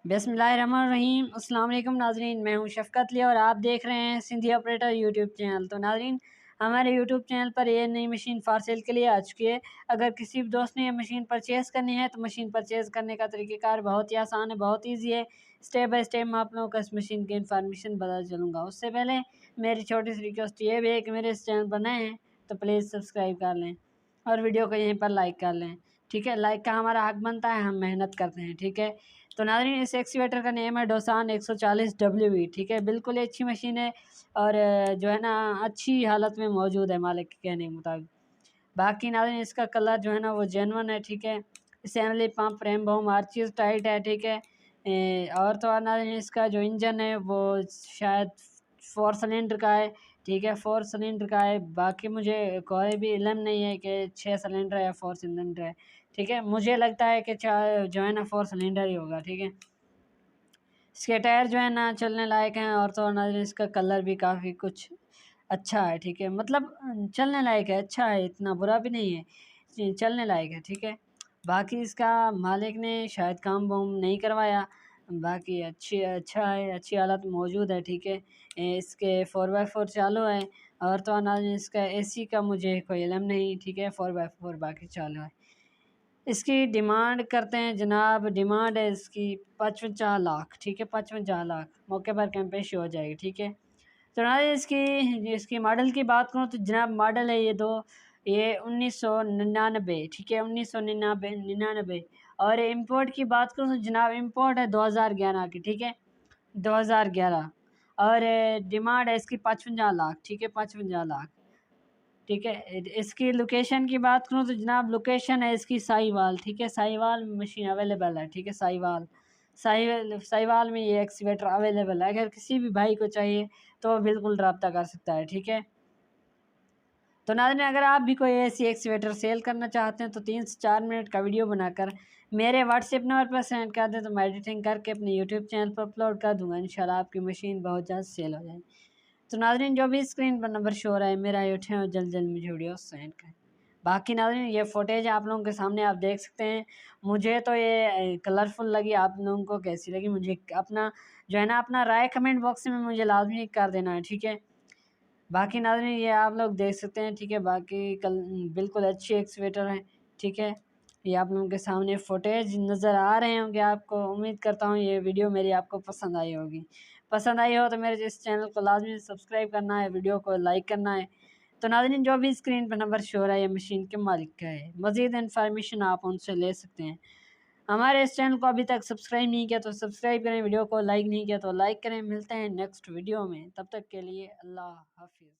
बिस्मिल्लाहिर्रहमानिर्रहीम। अस्सलाम वालेकुम नाज़रीन, मैं हूं शफ़क़त ली और आप देख रहे हैं सिंधी ऑपरेटर यूट्यूब चैनल। तो नाज़रीन, हमारे यूट्यूब चैनल पर ये नई मशीन फॉर सेल के लिए आ चुकी है। अगर किसी भी दोस्त ने ये मशीन परचेज़ करनी है तो मशीन परचेज़ करने का तरीक़ेकार बहुत ही आसान है, बहुत ईजी है। स्टेप बाय स्टेप मैं आप लोगों को इस मशीन की इन्फॉर्मेशन बताता चलूँगा। उससे पहले मेरी छोटी सी रिक्वेस्ट ये भी है कि मेरे इस चैनल पर नए हैं तो प्लीज़ सब्सक्राइब कर लें और वीडियो को यहीं पर लाइक कर लें, ठीक है। लाइक का हमारा हक बनता है, हम मेहनत करते हैं, ठीक है। तो नाज़रीन, इस एक्सीवेटर का नेम है डोसान 140WE, ठीक है। बिल्कुल ही अच्छी मशीन है और जो है ना अच्छी हालत में मौजूद है मालिक के कहने के मुताबिक। बाकी नाज़रीन, इसका कलर जो है ना वो जेन्युइन है, ठीक है। असेंबली पंप रैम बम हर चीज़ टाइट है, ठीक है। और तो और नाज़रीन, इसका जो इंजन है वो शायद 4 सिलेंडर का है, ठीक है, 4 सिलेंडर का है। बाकी मुझे कोई भी इल्म नहीं है कि 6 सिलेंडर है या 4 सिलेंडर है, ठीक है। मुझे लगता है कि जो है ना 4 सिलेंडर ही होगा, ठीक है। इसके टायर जो है ना चलने लायक हैं और तो और नाज़रीन, इसका कलर भी काफ़ी कुछ अच्छा है, ठीक है। मतलब चलने लायक है, अच्छा है, इतना बुरा भी नहीं है, चलने लायक है, ठीक है। बाकी इसका मालिक ने शायद काम वाम नहीं करवाया, बाकी अच्छा है, अच्छी हालत में मौजूद है, ठीक है। इसके 4x4 चालू है और तो और नाज़रीन, इसका एसी का मुझे कोई इल्म नहीं, ठीक है। 4x4 बाकी चालू है। इसकी डिमांड करते हैं जनाब, डिमांड है इसकी 55 लाख, ठीक है, 55 लाख। मौके पर कम पेशी हो जाएगी, ठीक है। तो ना इसकी इसकी मॉडल की बात करूँ तो जनाब मॉडल है ये 1999, ठीक है, 1999। और इम्पोर्ट की बात करूँ तो जनाब इम्पोर्ट है 2011 की, ठीक है, 2011। और डिमांड है इसकी 55 लाख, ठीक है, 55 लाख, ठीक है। इसकी लोकेशन की बात करूँ तो जनाब लोकेशन है इसकी साहिवाल, ठीक है, साहिवाल में मशीन अवेलेबल है, ठीक है। साहिवाल में ये एक्सीवेटर अवेलेबल है। अगर किसी भी भाई को चाहिए तो बिल्कुल रब्ता कर सकता है, ठीक है। तो नाज़रीन, अगर आप भी कोई ऐसी एक्सीवेटर सेल करना चाहते हैं तो 3 से 4 मिनट का वीडियो बनाकर मेरे व्हाट्सएप नंबर पर सेंड कर दें तो मैं एडिटिंग करके अपने यूट्यूब चैनल पर अपलोड कर दूँगा। इंशाल्लाह आपकी मशीन बहुत जल्द सेल हो जाएगी। तो नाज़रीन, जो भी स्क्रीन पर नंबर शो हो रहा है मेरा ये उठें और जल्द जल्द मुझे वीडियो सेंड करें। बाकी नाज़रीन, ये फुटेज आप लोगों के सामने आप देख सकते हैं। मुझे तो ये कलरफुल लगी, आप लोगों को कैसी लगी मुझे अपना जो है ना अपना राय कमेंट बॉक्स में मुझे लाजमी कर देना है, ठीक है। बाकी नाज़रीन, ये आप लोग देख सकते हैं, ठीक है। बाकी बिल्कुल अच्छी एक्सीवेटर है, ठीक है। ये आप लोगों के सामने फुटेज नज़र आ रहे होंगे आपको। उम्मीद करता हूँ ये वीडियो मेरी आपको पसंद आई होगी। पसंद आई हो तो मेरे इस चैनल को लाजमी सब्सक्राइब करना है, वीडियो को लाइक करना है। तो नाज़रीन, जो भी स्क्रीन पर नंबर शो हो रहा है ये मशीन के मालिक का है। मज़ीद इन्फॉर्मेशन आप उनसे ले सकते हैं। हमारे इस चैनल को अभी तक सब्सक्राइब नहीं किया तो सब्सक्राइब करें, वीडियो को लाइक नहीं किया तो लाइक करें। मिलते हैं नेक्स्ट वीडियो में, तब तक के लिए अल्लाह हाफिज़।